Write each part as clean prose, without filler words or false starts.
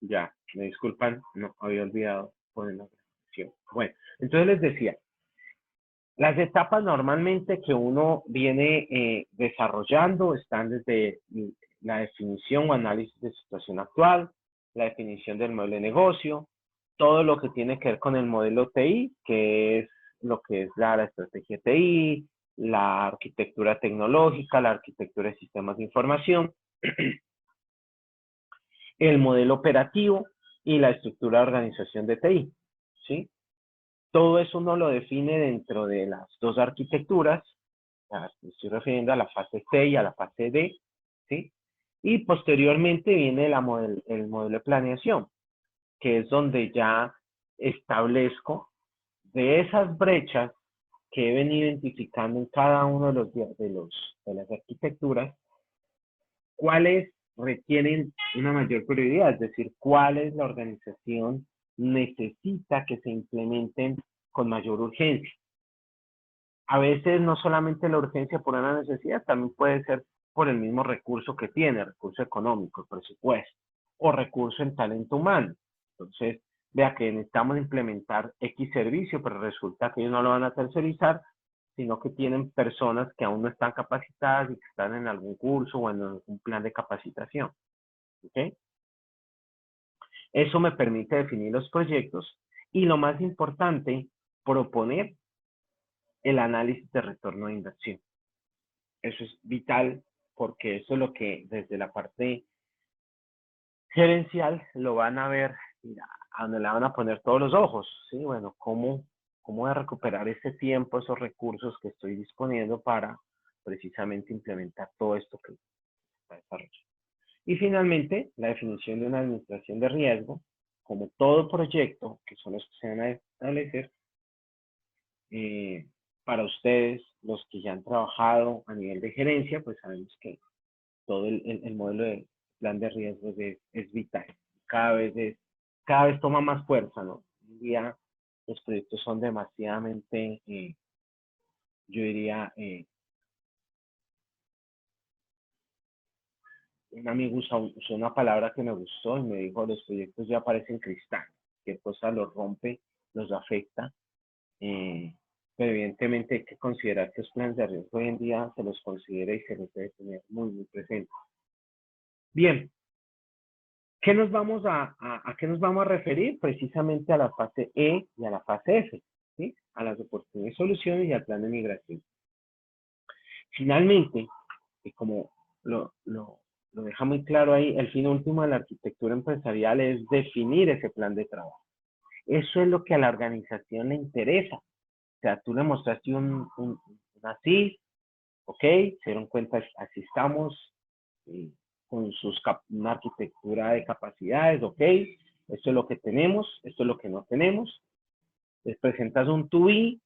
Ya, me disculpan, no había olvidado poner la grabación. Bueno, entonces les decía, las etapas normalmente que uno viene desarrollando están desde la definición o análisis de situación actual, la definición del modelo de negocio, todo lo que tiene que ver con el modelo TI, que es lo que es la estrategia TI, la arquitectura tecnológica, la arquitectura de sistemas de información, el modelo operativo y la estructura de organización de TI, ¿sí? Todo eso uno lo define dentro de las dos arquitecturas, me estoy refiriendo a la fase C y a la fase D, ¿sí? Y posteriormente viene el modelo de planeación, que es donde ya establezco de esas brechas que he venido identificando en cada uno de las arquitecturas, cuáles requieren una mayor prioridad, es decir, cuáles la organización necesita que se implementen con mayor urgencia. A veces no solamente la urgencia por una necesidad, también puede ser por el mismo recurso que tiene, recurso económico, presupuesto, o recurso en talento humano. Entonces, vea que necesitamos implementar X servicio, pero resulta que ellos no lo van a tercerizar, sino que tienen personas que aún no están capacitadas y que están en algún curso o en algún plan de capacitación. ¿Okay? Eso me permite definir los proyectos y lo más importante, proponer el análisis de retorno de inversión. Eso es vital porque eso es lo que desde la parte gerencial lo van a ver, a donde le van a poner todos los ojos, ¿sí? Bueno, ¿cómo voy a recuperar ese tiempo, esos recursos que estoy disponiendo para precisamente implementar todo esto que está desarrollando? Y finalmente, la definición de una administración de riesgo, como todo proyecto, que son los que se van a establecer, para ustedes, los que ya han trabajado a nivel de gerencia, pues sabemos que todo el modelo de plan de riesgos es vital. Cada vez toma más fuerza, ¿no? Hoy en día los proyectos son demasiadamente, yo diría, un amigo usó una palabra que me gustó y me dijo, los proyectos ya parecen cristal, qué cosa los rompe, los afecta, pero evidentemente hay que considerar que los planes de riesgo hoy en día se los considera y se los debe tener muy, muy presente. Bien, ¿qué nos vamos a qué nos vamos a referir? Precisamente a la fase E y a la fase F, ¿sí? A las oportunidades y soluciones y al plan de migración. Finalmente, y como lo deja muy claro ahí, el fin último de la arquitectura empresarial es definir ese plan de trabajo. Eso es lo que a la organización le interesa. O sea, tú le mostraste una CIS, ok, se dieron cuenta, así estamos, con una arquitectura de capacidades, ok, esto es lo que tenemos, esto es lo que no tenemos. Les presentas un TUI,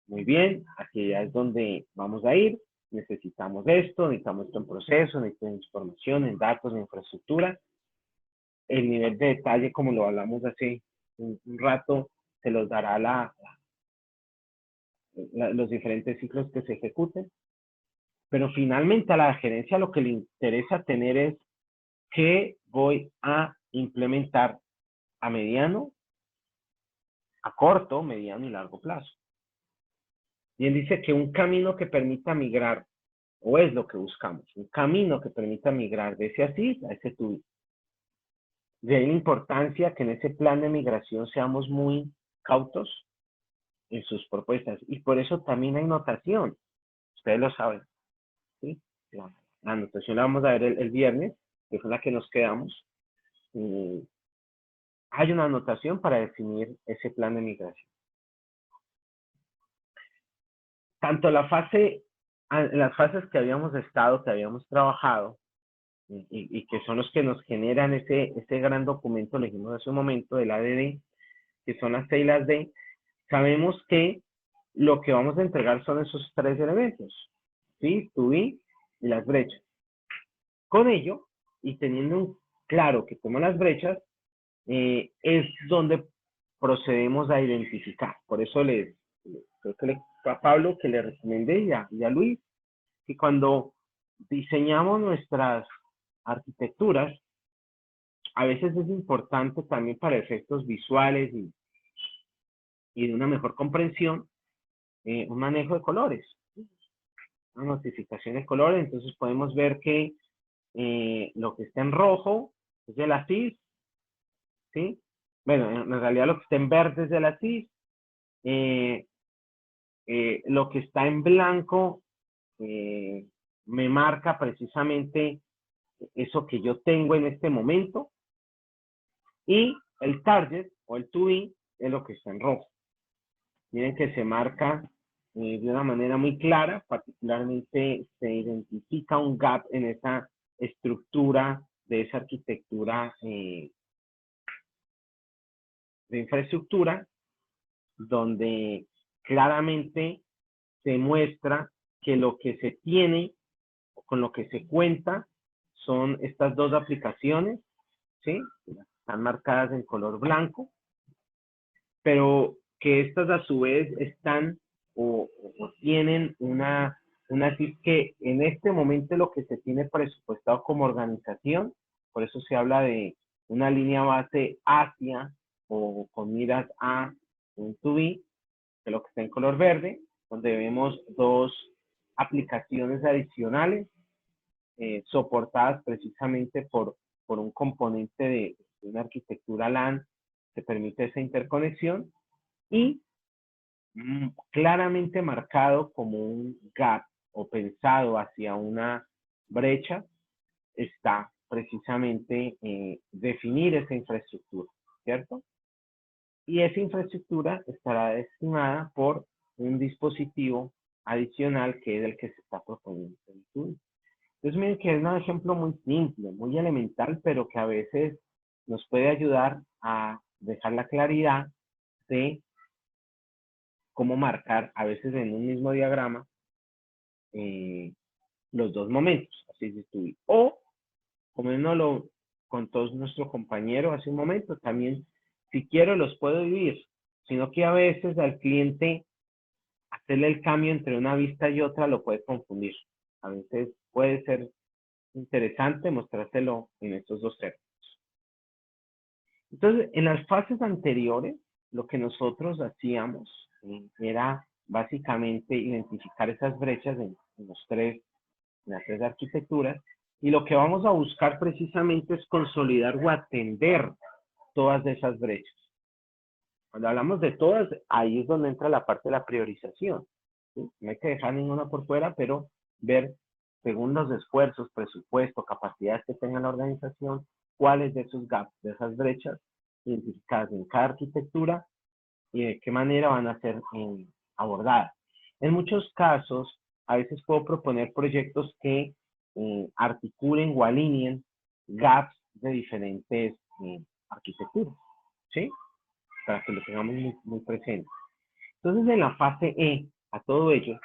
muy bien, aquí ya es donde vamos a ir, necesitamos esto en proceso, necesitamos información, en datos, en infraestructura. El nivel de detalle, como lo hablamos hace un rato, se los dará los diferentes ciclos que se ejecuten. Pero finalmente a la gerencia lo que le interesa tener es qué voy a implementar a mediano, a corto, mediano y largo plazo. Bien dice que un camino que permita migrar, o es lo que buscamos, un camino que permita migrar de ese así a ese TUI. De ahí la importancia que en ese plan de migración seamos muy cautos en sus propuestas. Y por eso también hay notación. Ustedes lo saben. ¿Sí? La anotación la vamos a ver el viernes, que fue la que nos quedamos. Hay una anotación para definir ese plan de migración. Tanto las fases que habíamos estado, que habíamos trabajado, y que son los que nos generan ese gran documento, lo dijimos hace un momento, del ADD, que son las C y las D, sabemos que lo que vamos a entregar son esos tres elementos, ¿sí? To be y las brechas. Con ello, y teniendo claro que como las brechas, es donde procedemos a identificar. Por eso creo que a Pablo que le recomendé y a Luis, que cuando diseñamos nuestras arquitecturas, a veces es importante también para efectos visuales y de una mejor comprensión, un manejo de colores, una notificación de colores. Entonces podemos ver que lo que está en rojo es de la CIS, ¿sí? Bueno, en realidad lo que está en verde es de la CIS. Lo que está en blanco me marca precisamente eso que yo tengo en este momento. Y el target o el to be es lo que está en rojo. Miren que se marca de una manera muy clara, particularmente se identifica un gap en esa estructura de esa arquitectura de infraestructura, donde claramente se muestra que lo que se tiene, con lo que se cuenta, son estas dos aplicaciones, ¿sí? Están marcadas en color blanco, pero que estas a su vez están o tienen una CIF que en este momento lo que se tiene presupuestado como organización, por eso se habla de una línea base hacia o con miras a un to be, que lo que está en color verde, donde vemos dos aplicaciones adicionales soportadas precisamente por un componente de una arquitectura LAN que permite esa interconexión y claramente marcado como un gap o pensado hacia una brecha está precisamente definir esa infraestructura, ¿cierto? Y esa infraestructura estará destinada por un dispositivo adicional que es el que se está proponiendo. Entonces, miren que es un ejemplo muy simple, muy elemental, pero que a veces nos puede ayudar a dejar la claridad de cómo marcar a veces en un mismo diagrama los dos momentos. Así es, o, como nos lo contó nuestro compañero hace un momento, también si quiero los puedo dividir, sino que a veces al cliente hacerle el cambio entre una vista y otra lo puede confundir. A veces puede ser interesante mostrárselo en estos dos términos. Entonces, en las fases anteriores, lo que nosotros hacíamos era básicamente identificar esas brechas en las tres arquitecturas, y lo que vamos a buscar precisamente es consolidar o atender todas esas brechas. Cuando hablamos de todas, ahí es donde entra la parte de la priorización, ¿sí? No hay que dejar ninguna por fuera, pero ver, según los esfuerzos, presupuesto, capacidades que tenga la organización, cuáles de esos gaps, de esas brechas, identificadas en cada arquitectura y de qué manera van a ser abordadas. En muchos casos, a veces puedo proponer proyectos que articulen o alineen gaps de diferentes arquitecturas, ¿sí? Para que lo tengamos muy presente. Entonces, en la fase E, a todo ello,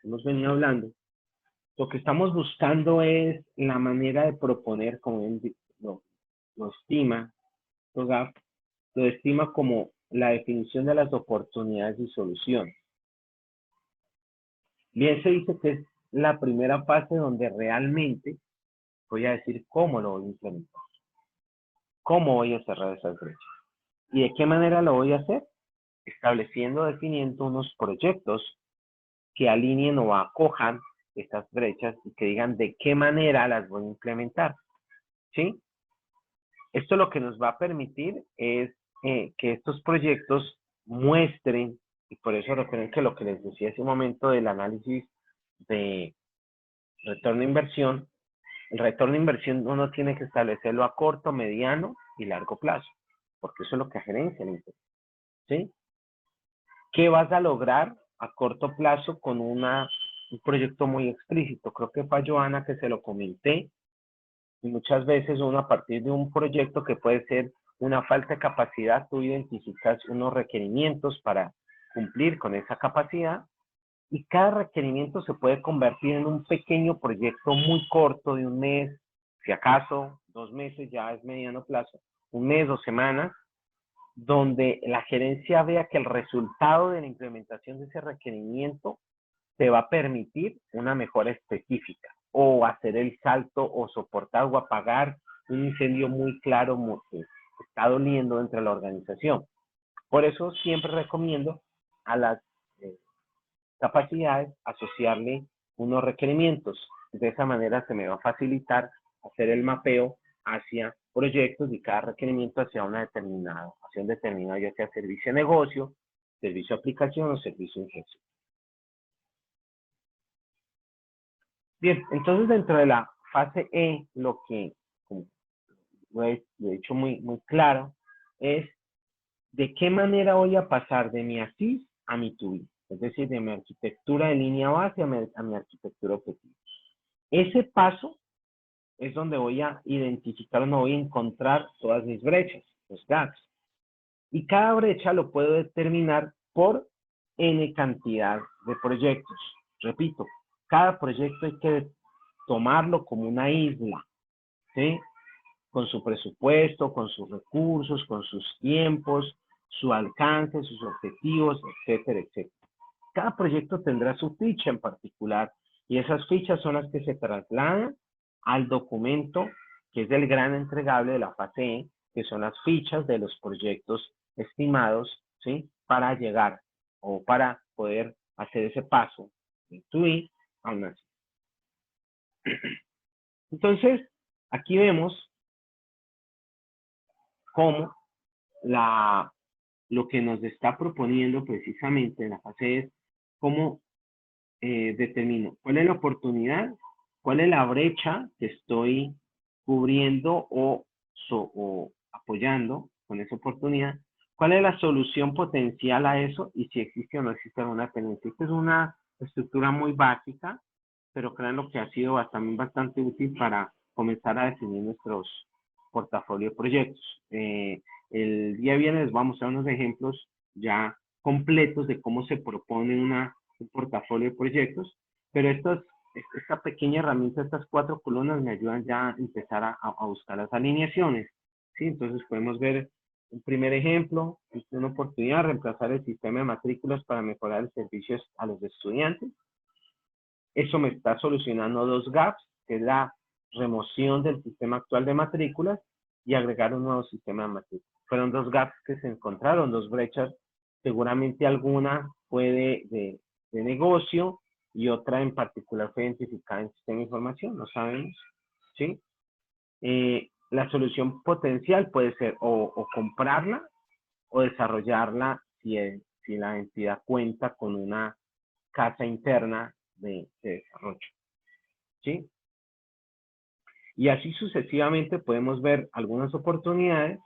que hemos venido hablando, lo que estamos buscando es la manera de proponer, como lo estima, lo estima como la definición de las oportunidades y soluciones. Bien se dice que es la primera fase donde realmente voy a decir cómo lo voy a implementar, cómo voy a cerrar esas brechas y de qué manera lo voy a hacer, estableciendo, definiendo unos proyectos que alineen o acojan estas brechas y que digan de qué manera las voy a implementar, ¿sí? Esto lo que nos va a permitir es que estos proyectos muestren, y por eso recuerden que lo que les decía hace un momento del análisis de retorno de inversión, el retorno de inversión uno tiene que establecerlo a corto, mediano y largo plazo, porque eso es lo que gerencia el interés, ¿sí? ¿Qué vas a lograr a corto plazo con un proyecto muy explícito? Creo que fue a Joana que se lo comenté, y muchas veces uno a partir de un proyecto que puede ser una falta de capacidad, tú identificas unos requerimientos para cumplir con esa capacidad y cada requerimiento se puede convertir en un pequeño proyecto muy corto de un mes, si acaso 2 meses ya es mediano plazo, un mes, 2 semanas, donde la gerencia vea que el resultado de la implementación de ese requerimiento te va a permitir una mejora específica o hacer el salto o soportar o apagar un incendio muy claro que está doliendo entre la organización. Por eso siempre recomiendo a las capacidades asociarle unos requerimientos. De esa manera se me va a facilitar hacer el mapeo hacia proyectos y cada requerimiento hacia una determinada, hacia un determinado, ya sea servicio de negocio, servicio de aplicación o servicio de ingeniería. Bien, entonces dentro de la fase E, lo que lo he dicho muy claro, es de qué manera voy a pasar de mi ASIS a mi TUI, es decir, de mi arquitectura de línea base a mi arquitectura objetiva. Ese paso es donde voy a identificar, no voy a encontrar todas mis brechas, los gaps. Y cada brecha lo puedo determinar por N cantidad de proyectos. Repito, cada proyecto hay que tomarlo como una isla, ¿sí? Con su presupuesto, con sus recursos, con sus tiempos, su alcance, sus objetivos, etcétera, etcétera. Cada proyecto tendrá su ficha en particular y esas fichas son las que se trasladan al documento que es el gran entregable de la fase E, que son las fichas de los proyectos estimados, ¿sí? Para llegar o para poder hacer ese paso de TUI a una ASIS. Entonces, aquí vemos cómo lo que nos está proponiendo precisamente en la fase es cómo determino cuál es la oportunidad, cuál es la brecha que estoy cubriendo o apoyando con esa oportunidad, cuál es la solución potencial a eso y si existe o no existe alguna dependencia. Esta es una estructura muy básica, pero créanlo que ha sido también bastante útil para comenzar a definir nuestros portafolio de proyectos. El día viernes vamos a mostrar unos ejemplos ya completos de cómo se propone un portafolio de proyectos, pero esta pequeña herramienta, estas 4 columnas me ayudan ya a empezar a buscar las alineaciones, ¿sí? Entonces podemos ver un primer ejemplo, es una oportunidad de reemplazar el sistema de matrículas para mejorar el servicio a los estudiantes. Eso me está solucionando 2 gaps, que es la remoción del sistema actual de matrículas y agregar un nuevo sistema de matrículas. Fueron 2 gaps que se encontraron, 2 brechas, seguramente alguna fue de negocio y otra en particular fue identificada en sistema de información, no sabemos, ¿sí? La solución potencial puede ser o comprarla o desarrollarla si la entidad cuenta con una casa interna de desarrollo, ¿sí? Y así sucesivamente podemos ver algunas oportunidades,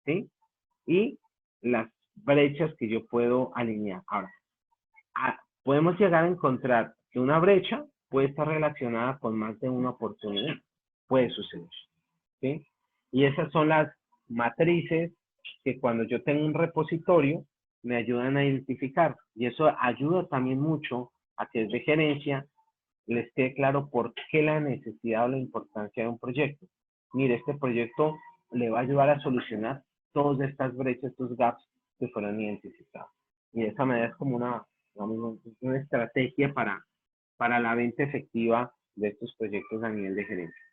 ¿sí? Y las brechas que yo puedo alinear. Ahora, podemos llegar a encontrar que una brecha puede estar relacionada con más de una oportunidad. Puede suceder, ¿sí? Y esas son las matrices que cuando yo tengo un repositorio me ayudan a identificar. Y eso ayuda también mucho a que desde gerencia les quede claro por qué la necesidad o la importancia de un proyecto. Mire, este proyecto le va a ayudar a solucionar todas estas brechas, estos gaps que fueron identificados. Y de esa manera es como una estrategia para la venta efectiva de estos proyectos a nivel de gerencia.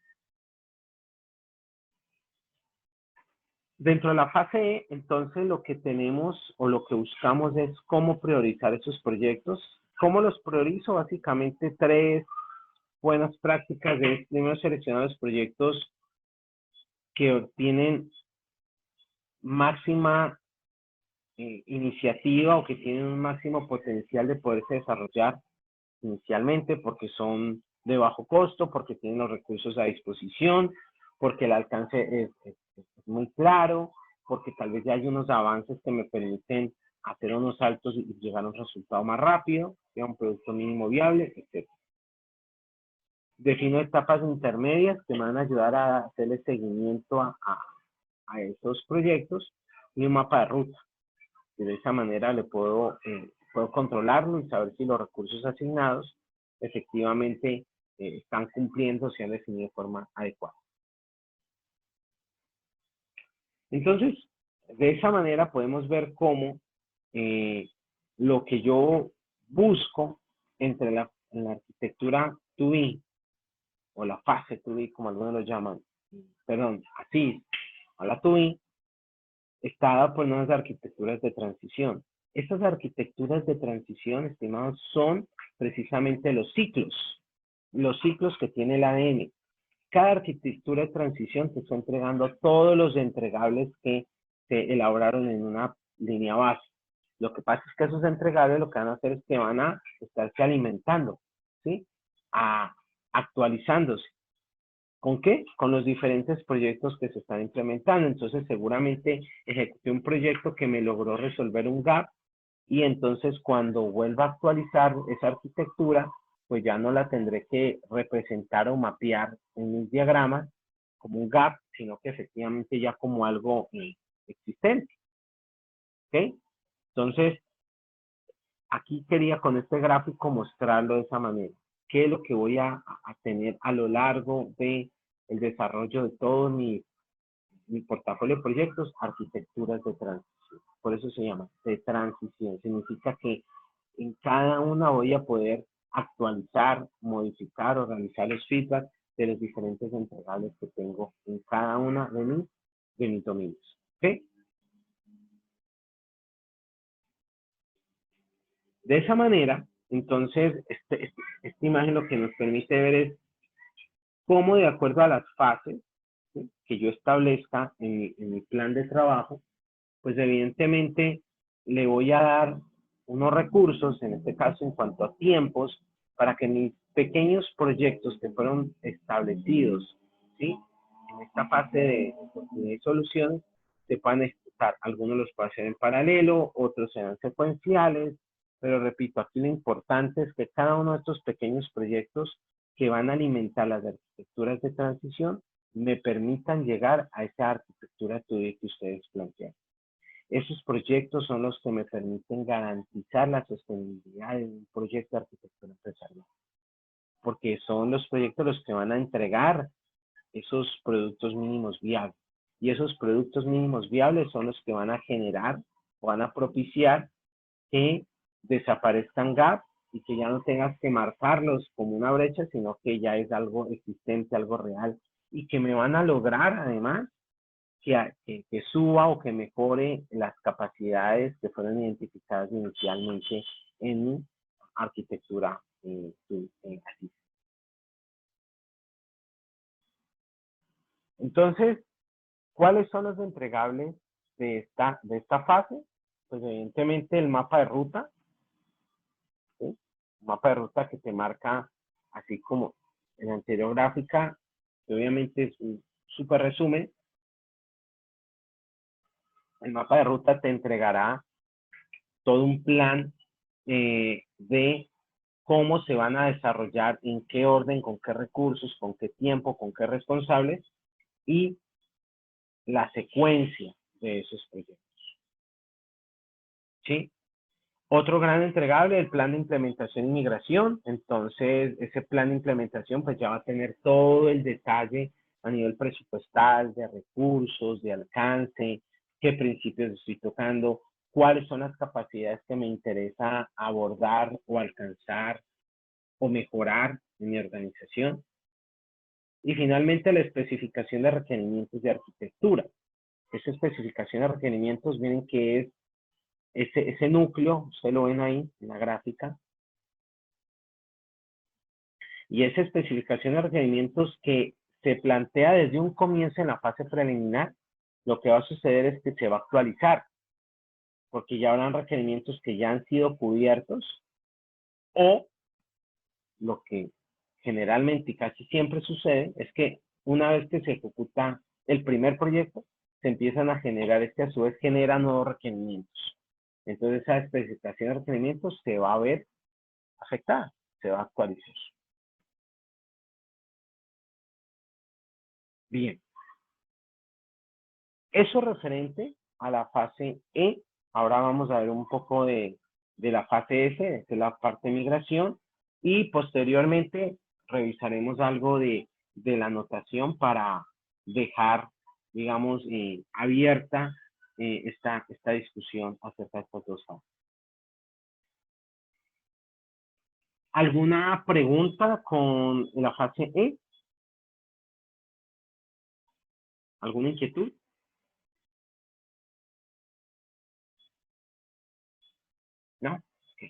Dentro de la fase E, entonces lo que tenemos o lo que buscamos es cómo priorizar esos proyectos. ¿Cómo los priorizo? Básicamente 3 buenas prácticas es primero seleccionar los proyectos que tienen máxima iniciativa o que tienen un máximo potencial de poderse desarrollar inicialmente porque son de bajo costo, porque tienen los recursos a disposición, porque el alcance es muy claro, porque tal vez ya hay unos avances que me permiten hacer unos saltos y llegar a un resultado más rápido, a un producto mínimo viable, etc. Defino etapas intermedias que me van a ayudar a hacerle seguimiento a esos proyectos y un mapa de ruta. Y de esa manera le puedo controlarlo y saber si los recursos asignados efectivamente están cumpliendo, se han definido de forma adecuada. Entonces, de esa manera podemos ver cómo lo que yo busco entre la arquitectura 2B o la fase 2B, como algunos lo llaman, perdón, ASIS o la TUI, está dada por unas arquitecturas de transición. Estas arquitecturas de transición, estimados, son precisamente los ciclos que tiene el ADN. Cada arquitectura de transición te está entregando todos los entregables que se elaboraron en una línea base. Lo que pasa es que esos entregables lo que van a hacer es que van a estarse alimentando, ¿sí? Actualizándose. ¿Con qué? Con los diferentes proyectos que se están implementando. Entonces, seguramente ejecuté un proyecto que me logró resolver un gap y entonces cuando vuelva a actualizar esa arquitectura, pues ya no la tendré que representar o mapear en mis diagramas como un gap, sino que efectivamente ya como algo existente. ¿Ok? Entonces, aquí quería con este gráfico mostrarlo de esa manera. ¿Qué es lo que voy a tener a lo largo del desarrollo de todo mi portafolio de proyectos? Arquitecturas de transición. Por eso se llama de transición. Significa que en cada una voy a poder actualizar, modificar o realizar los feedback de los diferentes entregables que tengo en cada una de mis dominios. ¿Ok? De esa manera, entonces, esta imagen lo que nos permite ver es cómo de acuerdo a las fases, ¿sí?, que yo establezca en mi plan de trabajo, pues evidentemente le voy a dar unos recursos, en este caso en cuanto a tiempos, para que mis pequeños proyectos que fueron establecidos, ¿sí?, en esta fase de soluciones, se puedan ejecutar. Algunos los puedo hacer en paralelo, otros serán secuenciales, pero repito, aquí lo importante es que cada uno de estos pequeños proyectos que van a alimentar las arquitecturas de transición me permitan llegar a esa arquitectura que ustedes plantean. Esos proyectos son los que me permiten garantizar la sostenibilidad de un proyecto de arquitectura empresarial, porque son los proyectos los que van a entregar esos productos mínimos viables. Y esos productos mínimos viables son los que van a generar, van a propiciar que desaparezcan gaps y que ya no tengas que marcarlos como una brecha, sino que ya es algo existente, algo real, y que me van a lograr además que suba o que mejore las capacidades que fueron identificadas inicialmente en mi arquitectura así. Entonces, ¿cuáles son los entregables de esta fase? Pues evidentemente el mapa de ruta, ¿sí? Un mapa de ruta que te marca, así como en la anterior gráfica, que obviamente es un súper resumen. El mapa de ruta te entregará todo un plan de cómo se van a desarrollar, en qué orden, con qué recursos, con qué tiempo, con qué responsables y la secuencia de esos proyectos. ¿Sí? Otro gran entregable, el plan de implementación y migración. Entonces, ese plan de implementación pues ya va a tener todo el detalle a nivel presupuestal, de recursos, de alcance, qué principios estoy tocando, cuáles son las capacidades que me interesa abordar o alcanzar o mejorar en mi organización. Y finalmente, la especificación de requerimientos de arquitectura. Esa especificación de requerimientos, miren que es ese núcleo, ustedes lo ven ahí en la gráfica, y esa especificación de requerimientos que se plantea desde un comienzo en la fase preliminar, lo que va a suceder es que se va a actualizar, porque ya habrán requerimientos que ya han sido cubiertos, o lo que generalmente y casi siempre sucede es que una vez que se ejecuta el primer proyecto, se empiezan a generar, a su vez genera nuevos requerimientos. Entonces esa especificación de requerimientos se va a ver afectada, se va a actualizar. Bien, eso referente a la fase E. Ahora vamos a ver un poco de la fase S, que es la parte de migración, y posteriormente revisaremos algo de la notación para dejar, digamos, abierta esta discusión acerca de estas dos fases. ¿Alguna pregunta con la fase E? ¿Alguna inquietud? ¿No? Ok.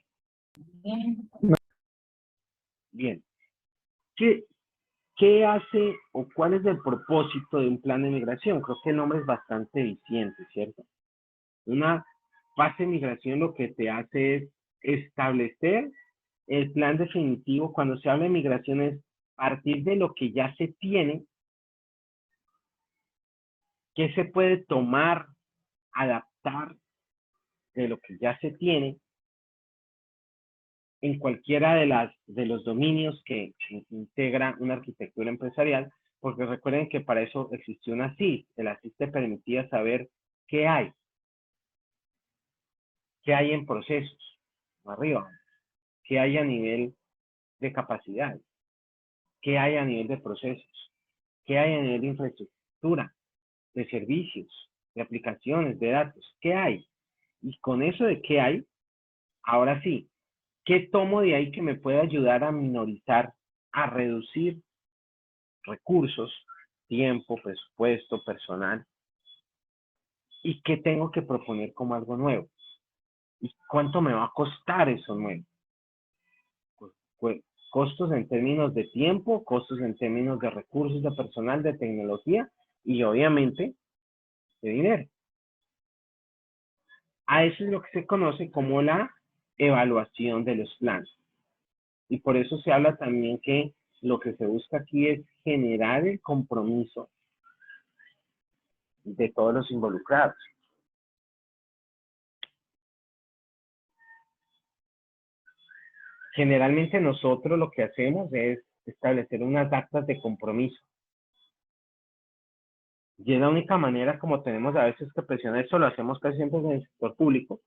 Bien. ¿Qué hace o cuál es el propósito de un plan de migración? Creo que el nombre es bastante diciente, ¿cierto? Una fase de migración lo que te hace es establecer el plan definitivo. Cuando se habla de migración es partir de lo que ya se tiene, qué se puede tomar, adaptar de lo que ya se tiene en cualquiera de los dominios que integra una arquitectura empresarial, porque recuerden que para eso existió una CIS. La CIS te permitía saber qué hay en procesos, arriba, qué hay a nivel de capacidad, qué hay a nivel de procesos, qué hay a nivel de infraestructura, de servicios, de aplicaciones, de datos, qué hay. Y con eso de qué hay, ahora sí, ¿qué tomo de ahí que me puede ayudar a minorizar, a reducir recursos, tiempo, presupuesto, personal? ¿Y qué tengo que proponer como algo nuevo? ¿Y cuánto me va a costar eso nuevo? Costos en términos de tiempo, costos en términos de recursos de personal, de tecnología y obviamente de dinero. A eso es lo que se conoce como la evaluación de los planes. Y por eso se habla también que lo que se busca aquí es generar el compromiso de todos los involucrados. Generalmente nosotros lo que hacemos es establecer unas actas de compromiso. Y es la única manera como tenemos a veces que presionar, eso lo hacemos casi siempre en el sector público,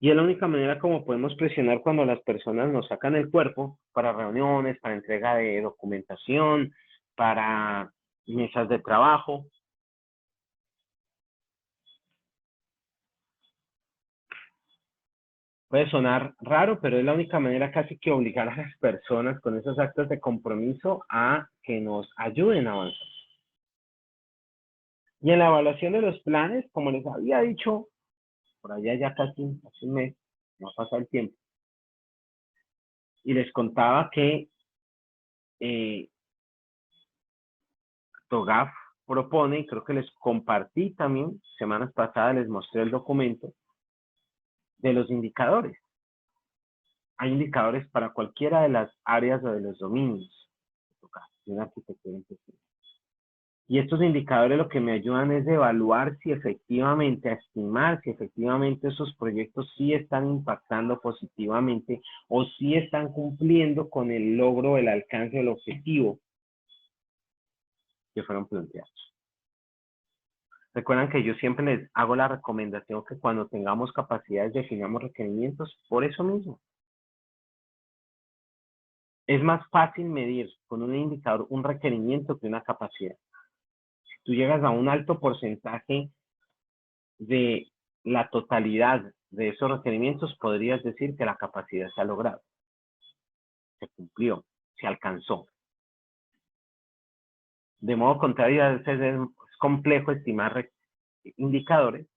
y es la única manera como podemos presionar cuando las personas nos sacan el cuerpo para reuniones, para entrega de documentación, para mesas de trabajo. Puede sonar raro, pero es la única manera casi que obligar a las personas con esos actos de compromiso a que nos ayuden a avanzar. Y en la evaluación de los planes, como les había dicho, por allá ya casi hace un mes, no ha pasado el tiempo, y les contaba que TOGAF propone, y creo que les compartí también, semanas pasadas les mostré el documento, de los indicadores. Hay indicadores para cualquiera de las áreas o de los dominios de una arquitectura empresarial. Y estos indicadores lo que me ayudan es de evaluar si efectivamente, a estimar si efectivamente esos proyectos sí están impactando positivamente o sí están cumpliendo con el logro, el alcance del objetivo que fueron planteados. Recuerdan que yo siempre les hago la recomendación que cuando tengamos capacidades definamos requerimientos por eso mismo. Es más fácil medir con un indicador un requerimiento que una capacidad. Si tú llegas a un alto porcentaje de la totalidad de esos requerimientos, podrías decir que la capacidad se ha logrado, se cumplió, se alcanzó. De modo contrario, a veces es complejo estimar indicadores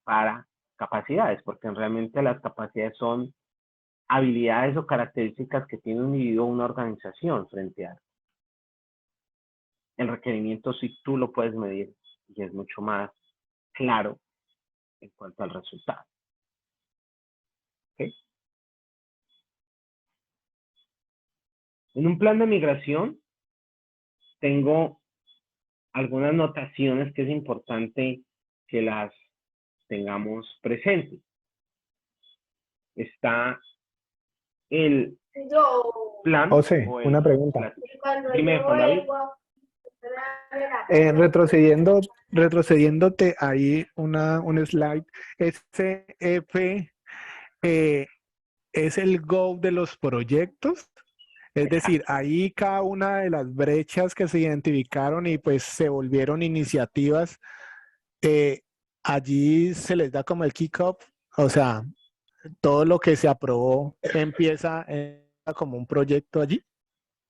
para capacidades, porque realmente las capacidades son habilidades o características que tiene un individuo o una organización frente a el requerimiento. Si tú lo puedes medir y es mucho más claro en cuanto al resultado. ¿Okay? En un plan de migración tengo algunas notaciones que es importante que las tengamos presentes. Está el plan. José, O una pregunta. Dime, Juan David. Retrocediéndote ahí un slide, SF es el go de los proyectos. Es decir, ahí cada una de las brechas que se identificaron y pues se volvieron iniciativas, eh, allí se les da como el kick-off, o sea, todo lo que se aprobó empieza como un proyecto allí.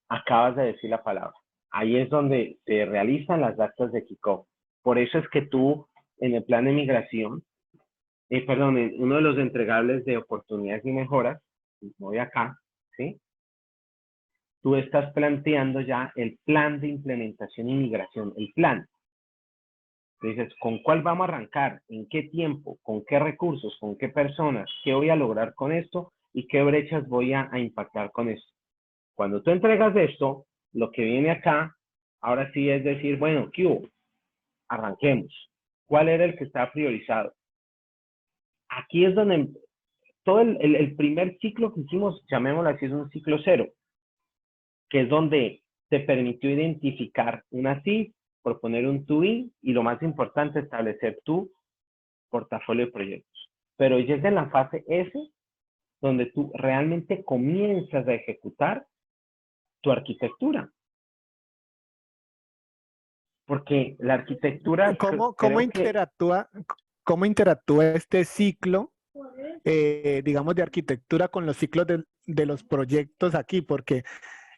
Acabas de decir la palabra. Ahí es donde se realizan las actas de kickoff. Por eso es que tú, en el plan de migración, perdón, en uno de los entregables de oportunidades y mejoras, voy acá, ¿sí? Tú estás planteando ya el plan de implementación y migración, el plan. Dices, ¿con cuál vamos a arrancar? ¿En qué tiempo? ¿Con qué recursos? ¿Con qué personas? ¿Qué voy a lograr con esto? ¿Y qué brechas voy a impactar con esto? Cuando tú entregas esto, lo que viene acá, ahora sí es decir, bueno, ¿qué hubo? Arranquemos. ¿Cuál era el que estaba priorizado? Aquí es donde todo el primer ciclo que hicimos, llamémoslo así, es un ciclo cero, que es donde te permitió identificar una CIF, proponer un TUI y lo más importante, establecer tu portafolio de proyectos. Pero llega en la fase S, donde tú realmente comienzas a ejecutar tu arquitectura. Porque la arquitectura ¿Cómo creo que... cómo interactúa este ciclo, digamos, de arquitectura con los ciclos de los proyectos aquí? Porque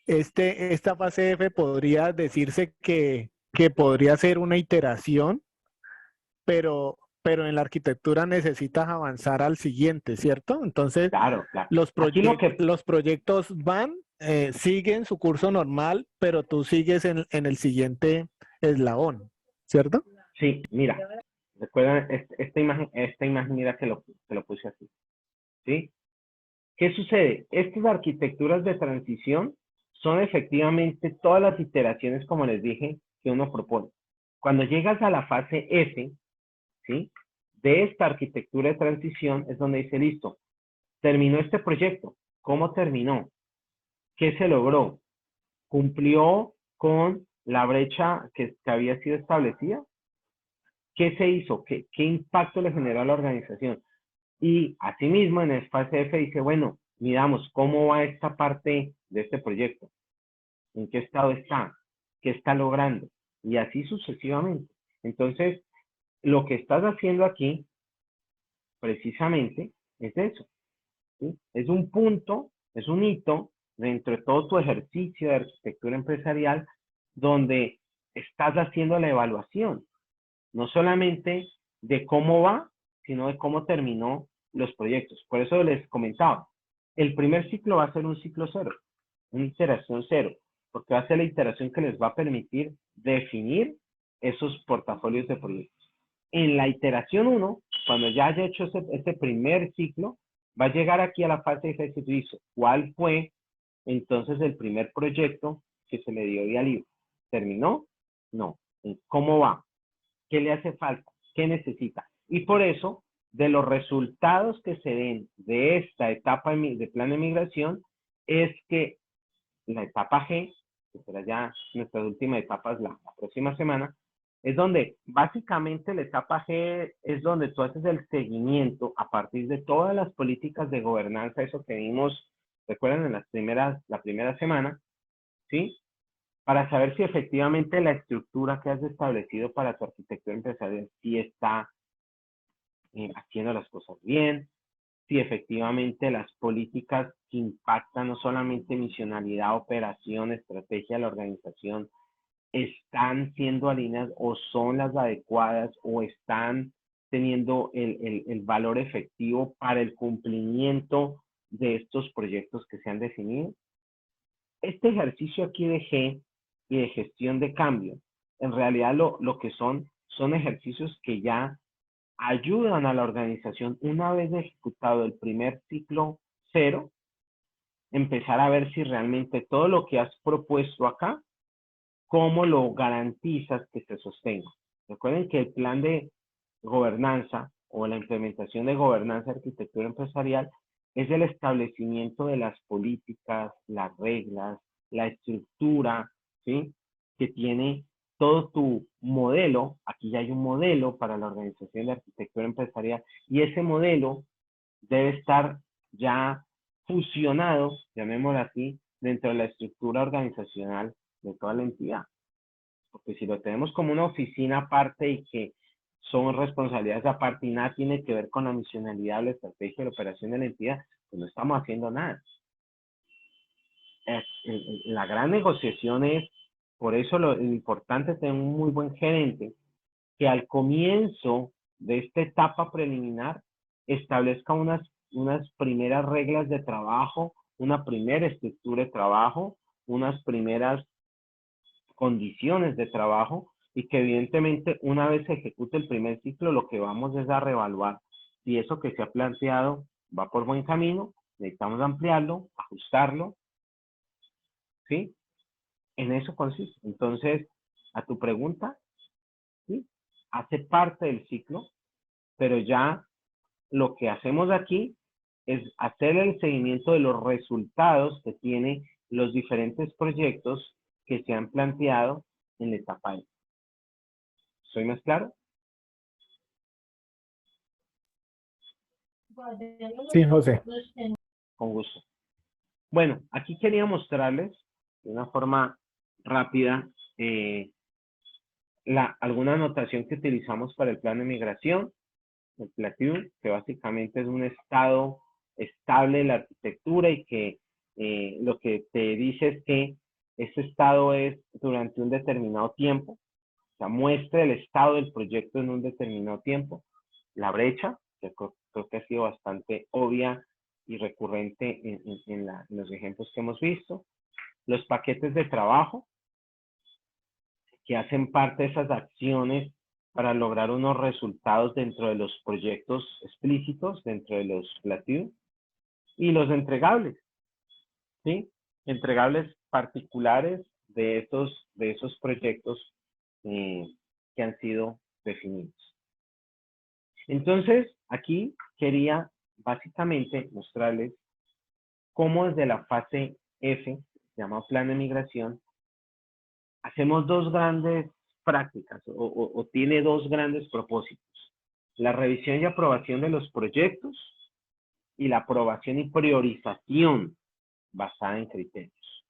esta fase F podría decirse que podría ser una iteración, pero en la arquitectura necesitas avanzar al siguiente, ¿cierto? Entonces, Claro, claro. Aquí los proyectos van, siguen su curso normal, pero tú sigues en el siguiente eslabón, ¿cierto? Sí, mira, recuerda esta imagen mira que lo puse así, ¿sí? ¿Qué sucede? Estas arquitecturas de transición son efectivamente todas las iteraciones, como les dije, que uno propone. Cuando llegas a la fase F, ¿sí? De esta arquitectura de transición es donde dice, listo, terminó este proyecto. ¿Cómo terminó? ¿Qué se logró? ¿Cumplió con la brecha que había sido establecida? ¿Qué se hizo? ¿Qué impacto le generó a la organización? Y asimismo, en el fase F dice, bueno, miramos cómo va esta parte de este proyecto, en qué estado está, qué está logrando, y así sucesivamente. Entonces, lo que estás haciendo aquí, precisamente, es eso, ¿sí? Es un punto, es un hito dentro de todo tu ejercicio de arquitectura empresarial, donde estás haciendo la evaluación, no solamente de cómo va, sino de cómo terminó los proyectos. Por eso les comentaba, el primer ciclo va a ser un ciclo cero, una iteración cero, porque va a ser la iteración que les va a permitir definir esos portafolios de proyectos. En la iteración 1, cuando ya haya hecho ese primer ciclo, va a llegar aquí a la fase de ejercicio. ¿Cuál fue entonces el primer proyecto que se le dio vía libre? ¿Terminó? No. ¿Cómo va? ¿Qué le hace falta? ¿Qué necesita? Y por eso, de los resultados que se den de esta etapa de plan de migración, es que la etapa G, que será ya nuestra última etapa, la próxima semana, es donde básicamente la etapa G es donde tú haces el seguimiento a partir de todas las políticas de gobernanza, eso que vimos, recuerden, en la primera semana, ¿sí? Para saber si efectivamente la estructura que has establecido para tu arquitectura empresarial sí está haciendo las cosas bien, si efectivamente las políticas que impactan no solamente misionalidad, operación, estrategia de la organización, están siendo alineadas o son las adecuadas o están teniendo el valor efectivo para el cumplimiento de estos proyectos que se han definido. Este ejercicio aquí de G y de gestión de cambio, en realidad lo que son ejercicios que ya ayudan a la organización, una vez ejecutado el primer ciclo cero, empezar a ver si realmente todo lo que has propuesto acá, cómo lo garantizas que se sostenga. Recuerden que el plan de gobernanza o la implementación de gobernanza de arquitectura empresarial es el establecimiento de las políticas, las reglas, la estructura, ¿sí? Que tiene todo tu modelo. Aquí ya hay un modelo para la organización de arquitectura empresarial y ese modelo debe estar ya fusionado, llamémoslo así, dentro de la estructura organizacional de toda la entidad. Porque si lo tenemos como una oficina aparte y que son responsabilidades aparte y nada tiene que ver con la misionalidad, la estrategia, la operación de la entidad, pues no estamos haciendo nada. La gran negociación es Por eso lo importante es tener un muy buen gerente que al comienzo de esta etapa preliminar establezca unas primeras reglas de trabajo, una primera estructura de trabajo, unas primeras condiciones de trabajo, y que evidentemente una vez se ejecute el primer ciclo, lo que vamos es a reevaluar si eso que se ha planteado va por buen camino, necesitamos ampliarlo, ajustarlo, ¿sí? En eso consiste. Entonces, a tu pregunta, ¿sí? Hace parte del ciclo, pero ya lo que hacemos aquí es hacer el seguimiento de los resultados que tienen los diferentes proyectos que se han planteado en la etapa E. ¿Soy más claro? Sí, José. Con gusto. Bueno, aquí quería mostrarles de una forma rápida alguna anotación que utilizamos para el plan de migración, el PLATIU, que básicamente es un estado estable de la arquitectura y que lo que te dice es que ese estado es durante un determinado tiempo, o sea, muestra el estado del proyecto en un determinado tiempo. La brecha, que creo que ha sido bastante obvia y recurrente en los ejemplos que hemos visto. Los paquetes de trabajo, que hacen parte de esas acciones para lograr unos resultados dentro de los proyectos explícitos, dentro de los PLATIU, y los entregables, ¿sí? Entregables particulares de esos proyectos que han sido definidos. Entonces, aquí quería básicamente mostrarles cómo desde la fase F, llamado plan de migración, hacemos dos grandes prácticas o tiene dos grandes propósitos. La revisión y aprobación de los proyectos y la aprobación y priorización basada en criterios.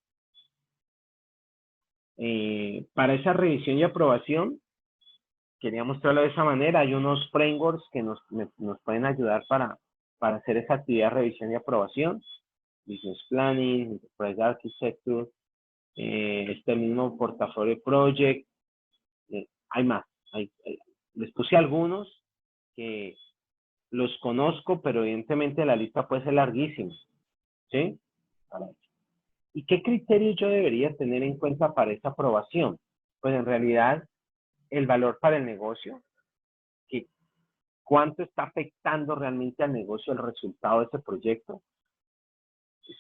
Para esa revisión y aprobación, quería mostrarlo de esa manera. Hay unos frameworks que nos pueden ayudar para hacer esa actividad de revisión y aprobación. Business Planning, Enterprise Architecture, este mismo Portafolio Project. Hay más. Les puse algunos que los conozco, pero evidentemente la lista puede ser larguísima. ¿Sí? ¿Y qué criterios yo debería tener en cuenta para esa aprobación? Pues en realidad, el valor para el negocio, que cuánto está afectando realmente al negocio el resultado de ese proyecto.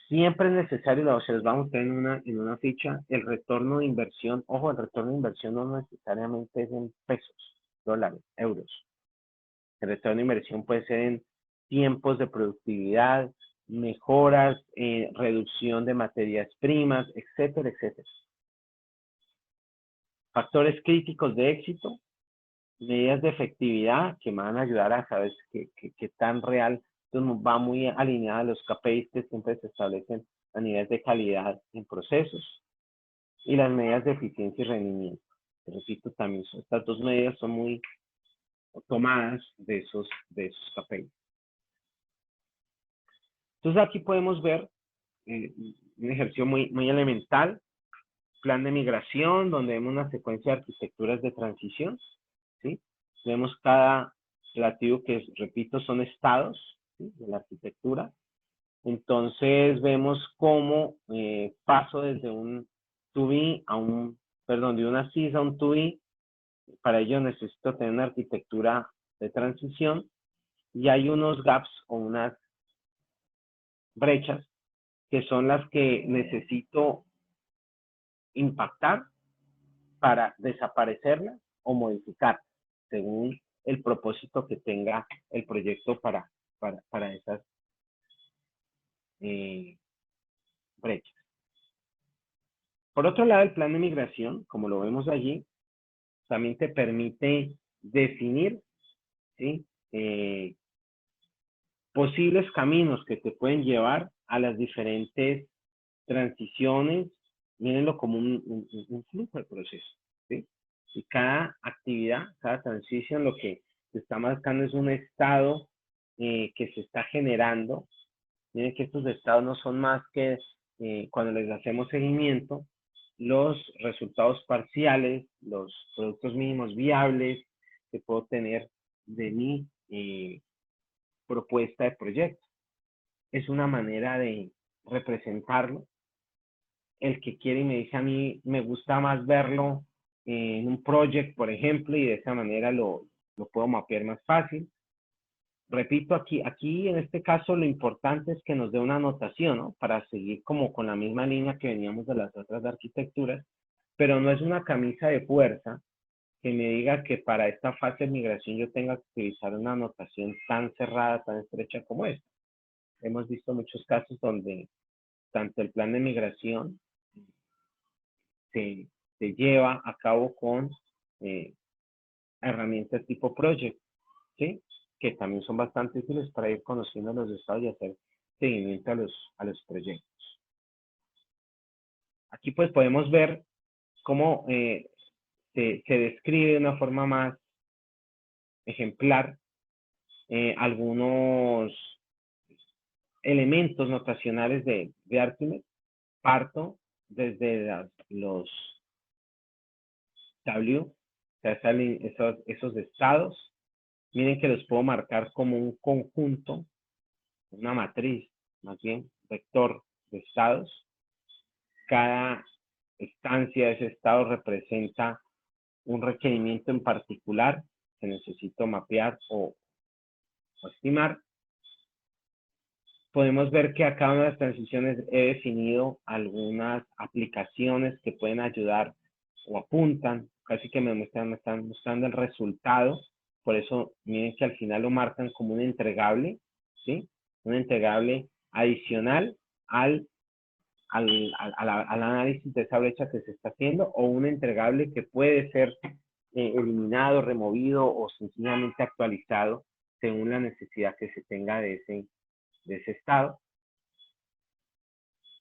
Siempre es necesario, se los vamos a tener en una ficha, el retorno de inversión. Ojo, el retorno de inversión no necesariamente es en pesos, dólares, euros. El retorno de inversión puede ser en tiempos de productividad, mejoras, reducción de materias primas, etcétera, etcétera. Factores críticos de éxito, medidas de efectividad que me van a ayudar a saber qué tan real. Entonces va muy alineada a los KPIs que siempre se establecen a nivel de calidad en procesos, y las medidas de eficiencia y rendimiento. Repito, también estas dos medidas son muy tomadas de esos KPIs. Entonces aquí podemos ver un ejercicio muy elemental, plan de migración, donde vemos una secuencia de arquitecturas de transición, ¿sí? Vemos cada relativo que, repito, son estados, ¿sí?, de la arquitectura. Entonces vemos cómo paso desde un 2B a un, perdón, de una SIS a un 2B. Para ello necesito tener una arquitectura de transición, y hay unos gaps o unas brechas que son las que necesito impactar para desaparecerlas o modificar según el propósito que tenga el proyecto para esas brechas. Por otro lado, el plan de migración, como lo vemos allí, también te permite definir, ¿sí?, posibles caminos que te pueden llevar a las diferentes transiciones. Mírenlo como un flujo de proceso, ¿sí? Y cada actividad, cada transición, lo que se está marcando es un estado que se está generando. Miren que estos estados no son más que cuando les hacemos seguimiento, los resultados parciales, los productos mínimos viables que puedo tener de mi propuesta de proyecto. Es una manera de representarlo. El que quiere y me dice a mí, me gusta más verlo en un project, por ejemplo, y de esa manera lo puedo mapear más fácil. Repito, aquí en este caso lo importante es que nos dé una anotación, ¿no? Para seguir como con la misma línea que veníamos de las otras arquitecturas, pero no es una camisa de fuerza que me diga que para esta fase de migración yo tenga que utilizar una anotación tan cerrada, tan estrecha como esta. Hemos visto muchos casos donde tanto el plan de migración se lleva a cabo con herramientas tipo project, ¿sí? Que también son bastante útiles para ir conociendo los estados y hacer seguimiento a los proyectos. Aquí pues podemos ver cómo se describe de una forma más ejemplar algunos elementos notacionales de Archimedes. Parto desde los W, o sea, salen esos estados. Miren que los puedo marcar como un conjunto, una matriz, más bien, vector de estados. Cada estancia de ese estado representa un requerimiento en particular que necesito mapear o estimar. Podemos ver que a cada una de las transiciones he definido algunas aplicaciones que pueden ayudar o apuntan, casi que me están mostrando el resultado. Por eso, miren que al final lo marcan como un entregable, ¿sí? Un entregable adicional al análisis de esa brecha que se está haciendo, o un entregable que puede ser eliminado, removido o sencillamente actualizado según la necesidad que se tenga de ese estado.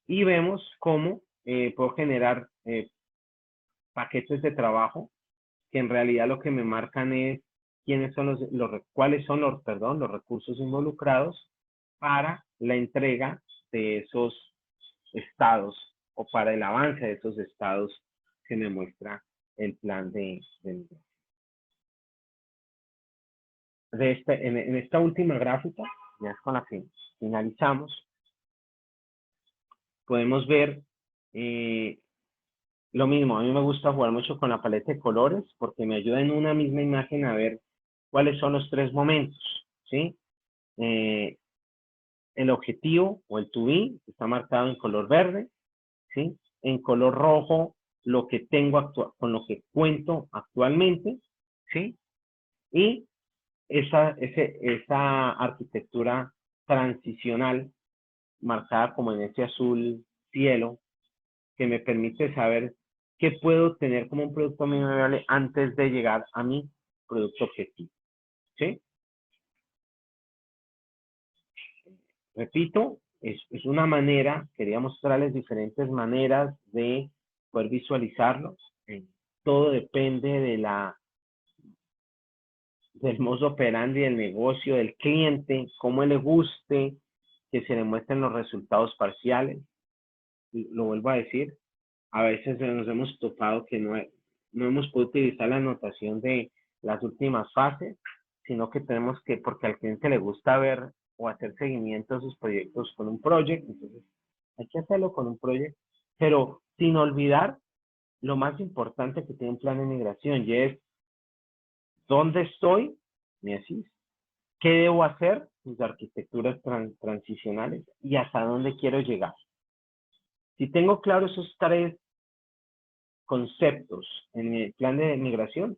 Y vemos cómo puedo generar paquetes de trabajo que en realidad lo que me marcan es cuáles son los recursos involucrados para la entrega de esos estados o para el avance de esos estados que me muestra el plan de migración. En esta última gráfica, ya es con la que finalizamos, podemos ver lo mismo. A mí me gusta jugar mucho con la paleta de colores porque me ayuda en una misma imagen a ver cuáles son los tres momentos, ¿sí? El objetivo o el to be está marcado en color verde, ¿sí? En color rojo, lo que tengo con lo que cuento actualmente, ¿sí? Y esa arquitectura transicional marcada como en ese azul cielo que me permite saber qué puedo tener como un producto mínimo viable antes de llegar a mi producto objetivo, ¿sí? Repito, es una manera, quería mostrarles diferentes maneras de poder visualizarlo. Todo depende del modus operandi del negocio, del cliente, cómo le guste que se le muestren los resultados parciales. Lo vuelvo a decir, a veces nos hemos topado que no hemos podido utilizar la anotación de las últimas fases, sino que tenemos que, porque al cliente le gusta ver o hacer seguimiento a sus proyectos con un project, entonces hay que hacerlo con un project, pero sin olvidar lo más importante que tiene un plan de migración, y es dónde estoy, me decís, qué debo hacer, mis arquitecturas transicionales y hasta dónde quiero llegar. Si tengo claro esos tres conceptos en el plan de migración,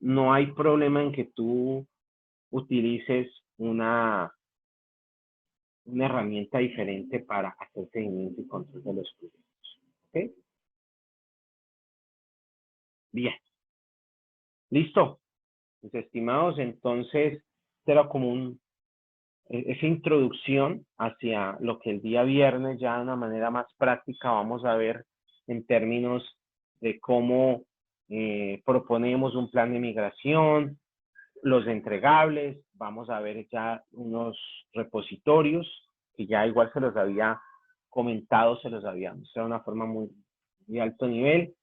no hay problema en que tú utilices una herramienta diferente para hacer seguimiento y control de los proyectos. ¿Ok? Bien. ¿Listo? Mis estimados, entonces, era como esa introducción hacia lo que el día viernes ya de una manera más práctica vamos a ver en términos de cómo proponemos un plan de migración, los entregables, vamos a ver ya unos repositorios que ya igual se los había comentado, se los había mostrado de una forma muy de alto nivel,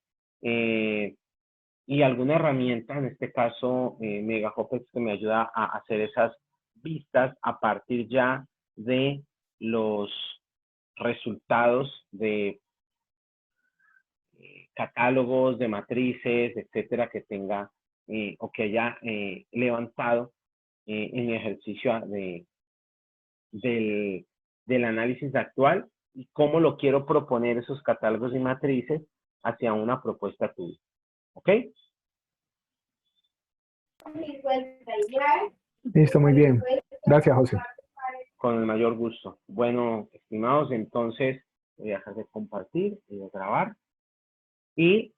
y alguna herramienta, en este caso MegaHopper, que me ayuda a hacer esas vistas a partir ya de los resultados de catálogos, de matrices, etcétera, que tenga o que haya levantado en mi ejercicio del análisis actual y cómo lo quiero proponer esos catálogos y matrices hacia una propuesta tuya. ¿Ok? Listo, muy bien. Gracias, José. Con el mayor gusto. Bueno, estimados, entonces voy a dejar de compartir y de grabar. Y